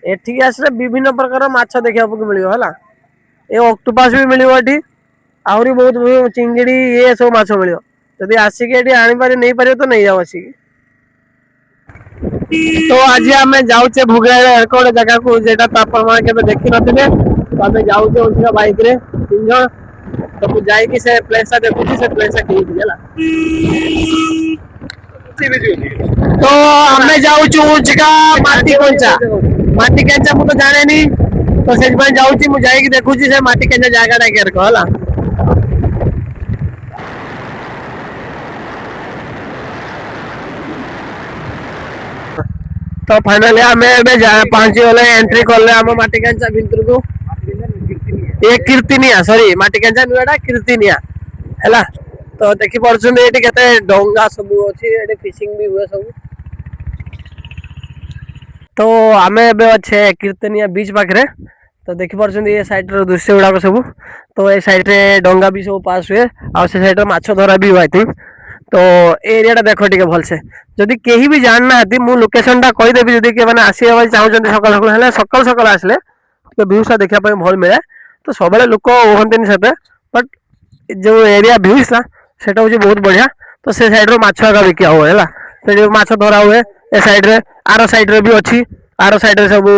एठी आसले विभिन्न प्रकार माछ देखा मिलियो हला ए ऑक्टोपस भी मिलियो एठी आहुरी बहुत चिंगड़ी ये सब माछ मिलियो जदि आसिक एठी आनी पारे नहीं पारे तो नहीं जाओ आसिक। तो आज आम जाऊे भोगराई एरकोड जगह को जेटा तापर मान के देखि नथिले तो आम जाऊे उनका बाइक रे तीन जण तो मु जाई कि से प्लेस देखुची से प्लेस ठीक गेला तो हमें जाऊचु उचका माटी केंचा मु तो जाने नी तो से भाई जाऊची मु जाई कि देखुची से माटी केंचा जागा डा केर को हला। तो फाइनली हमें पहुंची गले एंट्री करले हम माटी केंचा भितर को ये कीर्तिनिया सॉरी माटी केंचा नुएडा कीर्तिनिया हैला। तो देखि परछन एठी केते डोंगा सब अछि एठी फिशिंग भी हुए सब। तो हमें एबे अच्छे कीर्तनिया बीच पाखरे तो देखि परछन ये साइड रो दृश्य गुडा सब तो ए साइड रे डोंगा भी सब पास हुए आ से साइड रे माछ धरा भी हुआ थी। तो एरिया टा देखो टिके भल से जदि केही भी जान ना मु लोकेशन टा कहि देबी जदि के माने आसी होय चाहौ जंती सकाल सकाल हेले सकाल सकाल आसले के व्यू सा देखा पय भल मिले तो सबले लोक होहंतिन सेते बट जो एरिया व्यूज ना सेटा होची बहुत बढ़िया। तो से साइड रो माछ का बिकिया हुए हैला से माछ धरा हुए ए साइड रे आरो साइड रे भी अछि आरो साइड रे सब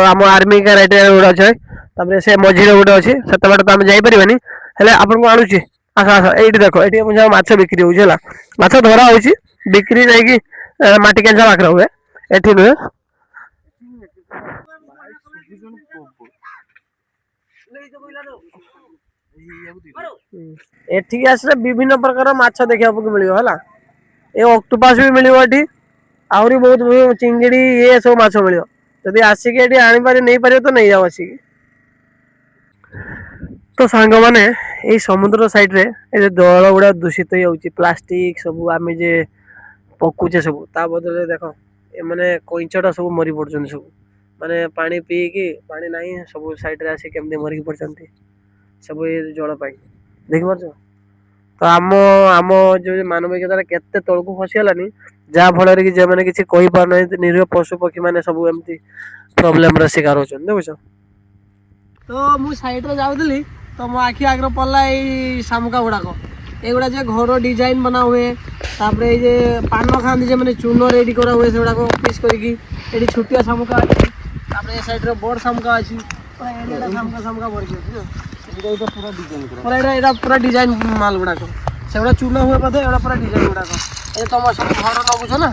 हम आर्मी का राइट उडा छै तबरे से मझी रे उडा अछि सेते बाटे त हम जाई परिबानी हेले आपन को आनुची आसा आसा एठी देखो एठी मुझे माछ बिक्री होउछ हैला माछ धरा होउची बिक्री नै कि माटी केंचा बाकरा हुए एठी नुए एठी आसले विभिन्न प्रकार माछ देखा मिलियो हला ए ऑक्टोपस भी मिलियो एठी आहुरी बहुत चिंगड़ी ये सब माछ मिलियो जदि आसिक एठी आनी पारे नहीं पारे तो नहीं जाओ आसिक। तो सांग माने ए समुद्र साइड रे ए दल गुडा दूषित हो जाउची प्लास्टिक सब आमे जे पकुचे सब ता बदले देखो ए माने कोइंचटा सब मरी पड़छन सब माने पानी पी की पानी नाही सब साइड रे आसी केमदे मरी पड़छंती सब ए जल पाई देख परछ। तो आम जो मानविकता केते तळकु खसिलानी जा फल रे कि जे माने किछि कहि पार नै निरीह पशु पक्षी माने सब एमती प्रॉब्लम रे शिकार होछन देखो। तो मु साइड रे जाउदली तो मो आखि आग्र पल्ला ए सामुका गुडा को एगुडा जे घर डिजाइन बना हुए तापरे जे पान खांदी जे माने चूनो रेडी करा हुए सेगुडा को पीस करकी एडी छुटिया सामुका अछि तापरे ए साइड रे बड़ सामुका अछि पूरा एरिया सामुका भरकी अछि एटा पूरा डिजाइन करा एटा पूरा डिजाइन माल गुडा को सेगुडा चूनो हुए पथे एटा पूरा डिजाइन गुडा को ए तम सब घर लगुछ ना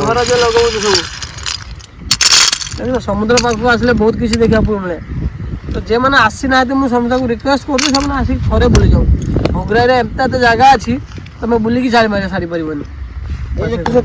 घर जे लगौ सब देखो समुद्र पाखु आसले बहुत किसी देखा मिले। तो जे माने आसी ना मु समझा को रिक्वेस्ट करू से माने आसी थरे बुली जाऊ भोगराई रे एमता जगह अछि तमे बुली की सारी मारे सारी परिबनी।